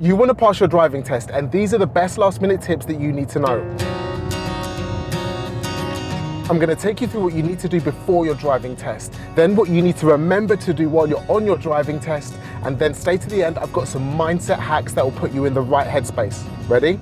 You want to pass your driving test, and these are the best last-minute tips that you need to know. I'm going to take you through what you need to do before your driving test, then what you need to remember to do while you're on your driving test, and then stay to the end. I've got some mindset hacks that will put you in the right headspace. Ready?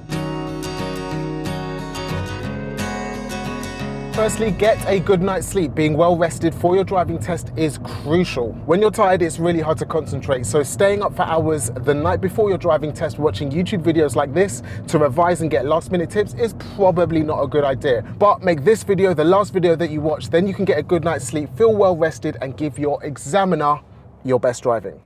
Firstly, get a good night's sleep. Being well rested for your driving test is crucial. When you're tired, it's really hard to concentrate, so staying up for hours the night before your driving test watching YouTube videos like this to revise and get last-minute tips is probably not a good idea. But make this video the last video that you watch, then you can get a good night's sleep, feel well rested, and give your examiner your best driving.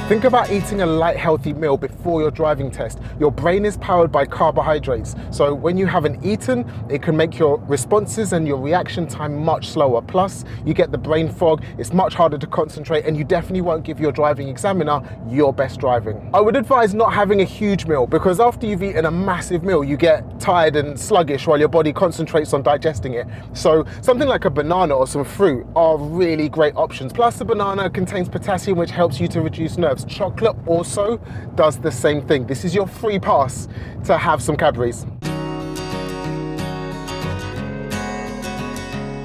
Think about eating a light, healthy meal before your driving test. Your brain is powered by carbohydrates, so when you haven't eaten, it can make your responses and your reaction time much slower. Plus, you get the brain fog, it's much harder to concentrate, and you definitely won't give your driving examiner your best driving. I would advise not having a huge meal, because after you've eaten a massive meal, you get tired and sluggish while your body concentrates on digesting it. So something like a banana or some fruit are really great options. Plus, the banana contains potassium, which helps you to reduce nerves. Chocolate also does the same thing. This is your free pass to have some Cadbury's.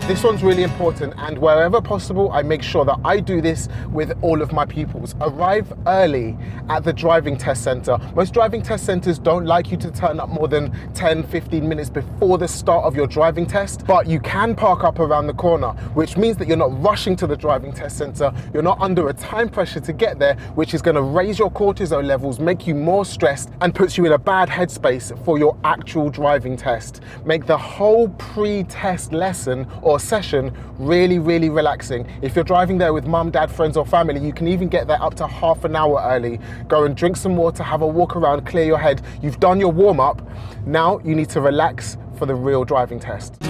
This one's really important, and wherever possible, I make sure that I do this with all of my pupils. Arrive early at the driving test center. Most driving test centers don't like you to turn up more than 10-15 minutes before the start of your driving test, but you can park up around the corner, which means that you're not rushing to the driving test center, you're not under a time pressure to get there, which is gonna raise your cortisol levels, make you more stressed, and puts you in a bad headspace for your actual driving test. Make the whole pre-test lesson or session really relaxing. If you're driving there with mum, dad, friends or family, you can even get there up to half an hour early. Go and drink some water, have a walk around, clear your head. You've done your warm-up. Now you need to relax for the real driving test.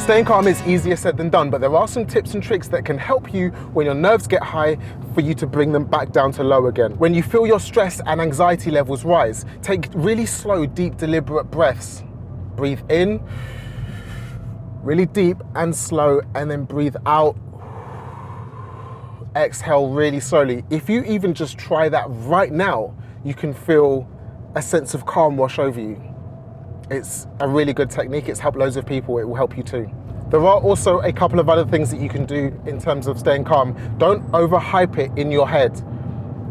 Staying calm is easier said than done, but there are some tips and tricks that can help you when your nerves get high for you to bring them back down to low again. When you feel your stress and anxiety levels rise, take really slow, deep, deliberate breaths. Breathe in, really deep and slow, and then breathe out. Exhale really slowly. If you even just try that right now, you can feel a sense of calm wash over you. It's a really good technique. It's helped loads of people. It will help you too. There are also a couple of other things that you can do in terms of staying calm. Don't overhype it in your head.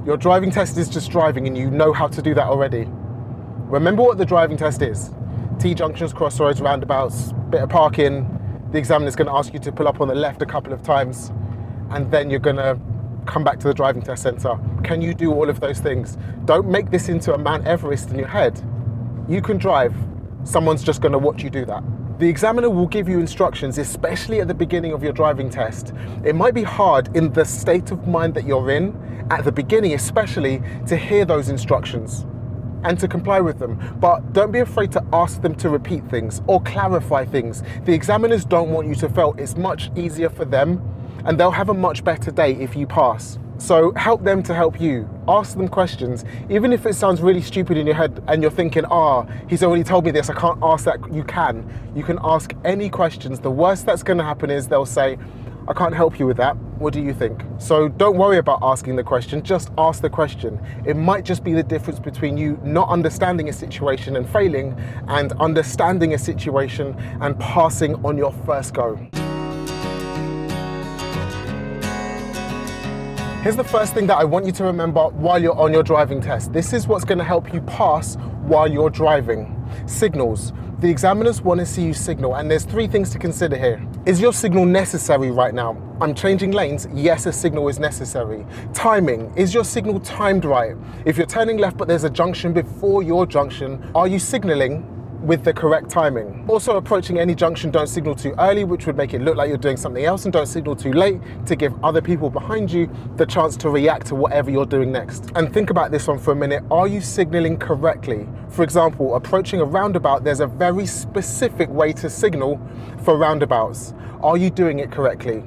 Your driving test is just driving, and you know how to do that already. Remember what the driving test is. T-junctions, crossroads, roundabouts, bit of parking. The examiner's going to ask you to pull up on the left a couple of times, and then you're going to come back to the driving test center. Can you do all of those things? Don't make this into a Mount Everest in your head. You can drive. Someone's just going to watch you do that. The examiner will give you instructions, especially at the beginning of your driving test. It might be hard in the state of mind that you're in, at the beginning especially, to hear those instructions and to comply with them. But don't be afraid to ask them to repeat things or clarify things. The examiners don't want you to fail. It's much easier for them, and they'll have a much better day if you pass. So help them to help you. Ask them questions. Even if it sounds really stupid in your head and you're thinking, he's already told me this, I can't ask that. You can ask any questions. The worst that's gonna happen is they'll say, I can't help you with that. What do you think? So don't worry about asking the question, just ask the question. It might just be the difference between you not understanding a situation and failing, and understanding a situation and passing on your first go. Here's the first thing that I want you to remember while you're on your driving test. This is what's gonna help you pass while you're driving. Signals. The examiners want to see you signal, and there's three things to consider here. Is your signal necessary right now? I'm changing lanes. Yes, a signal is necessary. Timing. Is your signal timed right? If you're turning left but there's a junction before your junction, are you signaling with the correct timing? Also, approaching any junction, don't signal too early, which would make it look like you're doing something else, and don't signal too late to give other people behind you the chance to react to whatever you're doing next. And think about this one for a minute. Are you signaling correctly? For example, approaching a roundabout, there's a very specific way to signal for roundabouts. Are you doing it correctly?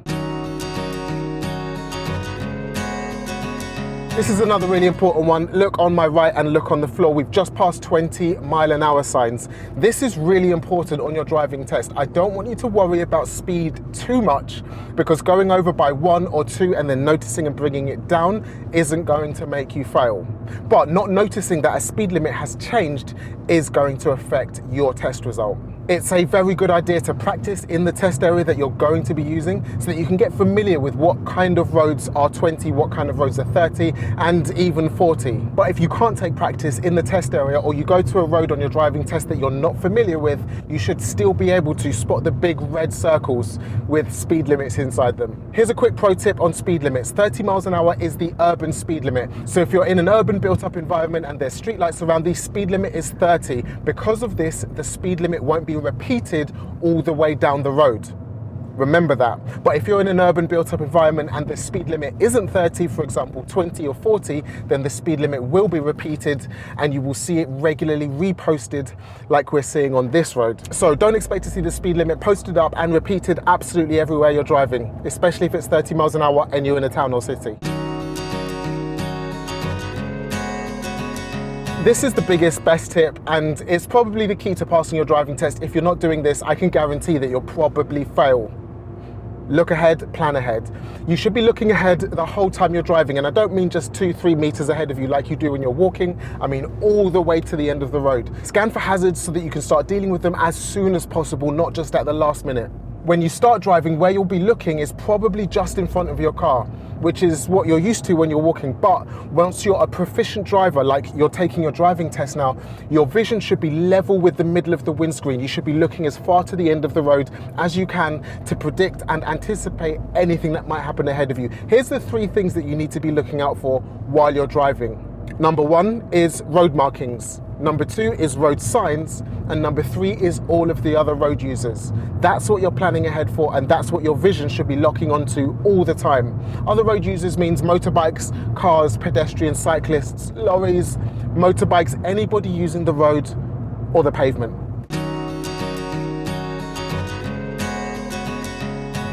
This is another really important one. Look on my right and look on the floor. We've just passed 20-mile-an-hour signs. This is really important on your driving test. I don't want you to worry about speed too much, because going over by 1 or 2 and then noticing and bringing it down isn't going to make you fail. But not noticing that a speed limit has changed is going to affect your test result. It's a very good idea to practice in the test area that you're going to be using, so that you can get familiar with what kind of roads are 20, what kind of roads are 30, and even 40. But if you can't take practice in the test area, or you go to a road on your driving test that you're not familiar with, you should still be able to spot the big red circles with speed limits inside them. Here's a quick pro tip on speed limits. 30 miles an hour is the urban speed limit. So if you're in an urban built up environment and there's street lights around, the speed limit is 30. Because of this, the speed limit won't be repeated all the way down the road. Remember that. But if you're in an urban built up environment and the speed limit isn't 30, for example 20 or 40, then the speed limit will be repeated and you will see it regularly reposted like we're seeing on this road. So don't expect to see the speed limit posted up and repeated absolutely everywhere you're driving, especially if it's 30 miles an hour and you're in a town or city. This is the biggest, best tip, and it's probably the key to passing your driving test. If you're not doing this, I can guarantee that you'll probably fail. Look ahead, plan ahead. You should be looking ahead the whole time you're driving, and I don't mean just 2-3 meters ahead of you like you do when you're walking. I mean all the way to the end of the road. Scan for hazards so that you can start dealing with them as soon as possible, not just at the last minute. When you start driving, where you'll be looking is probably just in front of your car, which is what you're used to when you're walking. But once you're a proficient driver, like you're taking your driving test now, your vision should be level with the middle of the windscreen. You should be looking as far to the end of the road as you can to predict and anticipate anything that might happen ahead of you. Here's the 3 things that you need to be looking out for while you're driving. Number 1 is road markings. Number 2 is road signs, and number 3 is all of the other road users. That's what you're planning ahead for, and that's what your vision should be locking onto all the time. Other road users means motorbikes, cars, pedestrians, cyclists, lorries, motorbikes, anybody using the road or the pavement.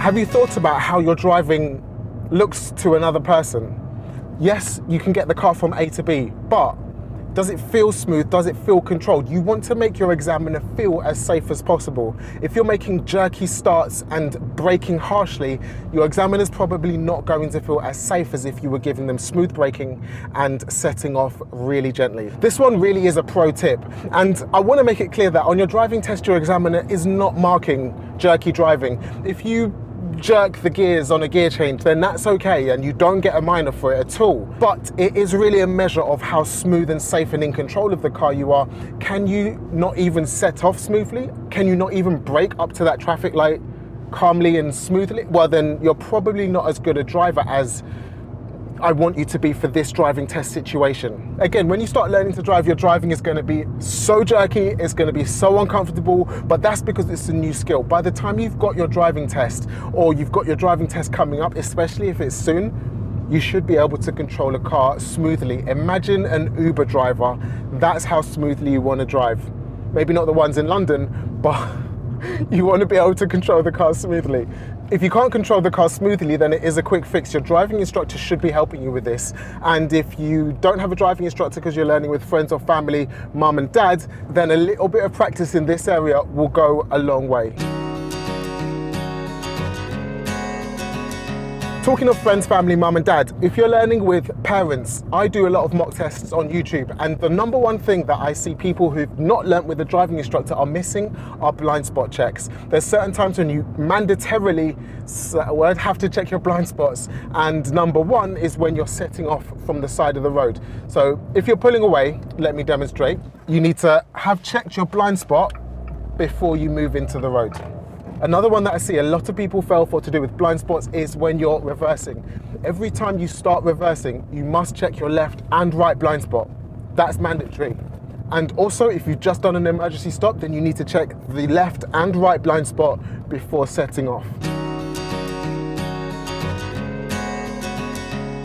Have you thought about how your driving looks to another person? Yes, you can get the car from A to B, but does it feel smooth? Does it feel controlled? You want to make your examiner feel as safe as possible. If you're making jerky starts and braking harshly, your examiner's probably not going to feel as safe as if you were giving them smooth braking and setting off really gently. This one really is a pro tip, and I want to make it clear that on your driving test, your examiner is not marking jerky driving. If you jerk the gears on a gear change, then that's okay and you don't get a minor for it at all. But it is really a measure of how smooth and safe and in control of the car you are. Can you not even set off smoothly? Can you not even brake up to that traffic light calmly and smoothly? Well, then you're probably not as good a driver as I want you to be for this driving test situation. Again, when you start learning to drive, your driving is going to be so jerky, it's going to be so uncomfortable, but that's because it's a new skill. By the time you've got your driving test, or you've got your driving test coming up, especially if it's soon, you should be able to control a car smoothly. Imagine an Uber driver. That's how smoothly you want to drive. Maybe not the ones in London, but you want to be able to control the car smoothly. If you can't control the car smoothly, then it is a quick fix. Your driving instructor should be helping you with this. And if you don't have a driving instructor because you're learning with friends or family, mum and dad, then a little bit of practice in this area will go a long way. Talking of friends, family, mum and dad, if you're learning with parents, I do a lot of mock tests on YouTube, and the number one thing that I see people who've not learnt with a driving instructor are missing are blind spot checks. There's certain times when you mandatorily have to check your blind spots, and number one is when you're setting off from the side of the road. So if you're pulling away, let me demonstrate. You need to have checked your blind spot before you move into the road. Another one that I see a lot of people fail for to do with blind spots is when you're reversing. Every time you start reversing, you must check your left and right blind spot. That's mandatory. And also, if you've just done an emergency stop, then you need to check the left and right blind spot before setting off.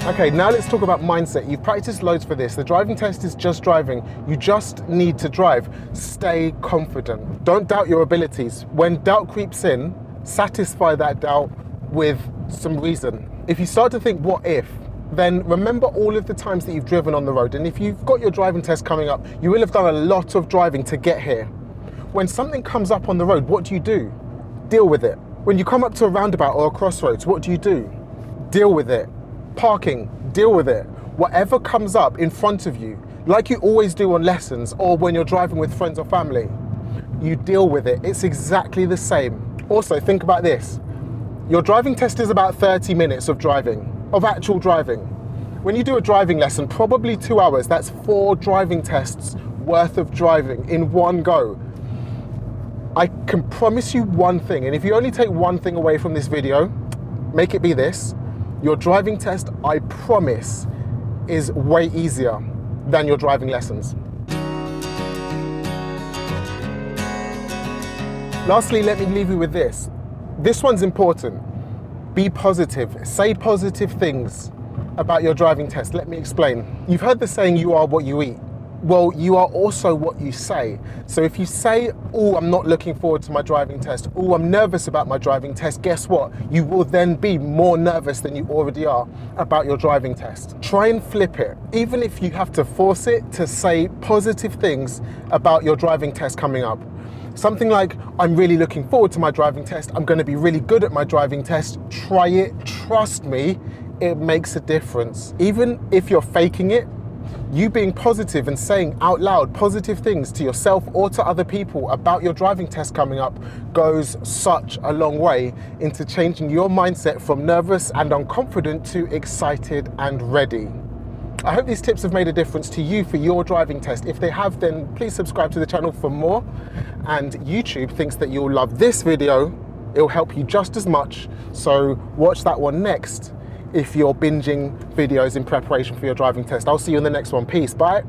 Okay, now let's talk about mindset. You've practiced loads for this. The driving test is just driving. You just need to drive. Stay confident. Don't doubt your abilities. When doubt creeps in, satisfy that doubt with some reason. If you start to think, what if? then remember all of the times that you've driven on the road. And if you've got your driving test coming up, you will have done a lot of driving to get here. When something comes up on the road, what do? Deal with it. When you come up to a roundabout or a crossroads, what do? Deal with it. Parking, deal with it. Whatever comes up in front of you, like you always do on lessons or when you're driving with friends or family, you deal with it. It's exactly the same. Also, think about this. Your driving test is about 30 minutes of actual driving. When you do a driving lesson, probably 2 hours, that's 4 driving tests worth of driving in one go. I can promise you one thing, and if you only take one thing away from this video, make it be this: your driving test, I promise, is way easier than your driving lessons. Lastly, let me leave you with this. This one's important. Be positive. Say positive things about your driving test. Let me explain. You've heard the saying, you are what you eat. Well, you are also what you say. So if you say, oh, I'm not looking forward to my driving test, oh, I'm nervous about my driving test, guess what? You will then be more nervous than you already are about your driving test. Try and flip it. Even if you have to force it to say positive things about your driving test coming up. Something like, I'm really looking forward to my driving test. I'm going to be really good at my driving test. Try it. Trust me, it makes a difference. Even if you're faking it, you being positive and saying out loud positive things to yourself or to other people about your driving test coming up goes such a long way into changing your mindset from nervous and unconfident to excited and ready. I hope these tips have made a difference to you for your driving test. If they have, then please subscribe to the channel for more. And YouTube thinks that you'll love this video. It'll help you just as much. So watch that one next if you're binging videos in preparation for your driving test. I'll see you in the next one. Peace. Bye.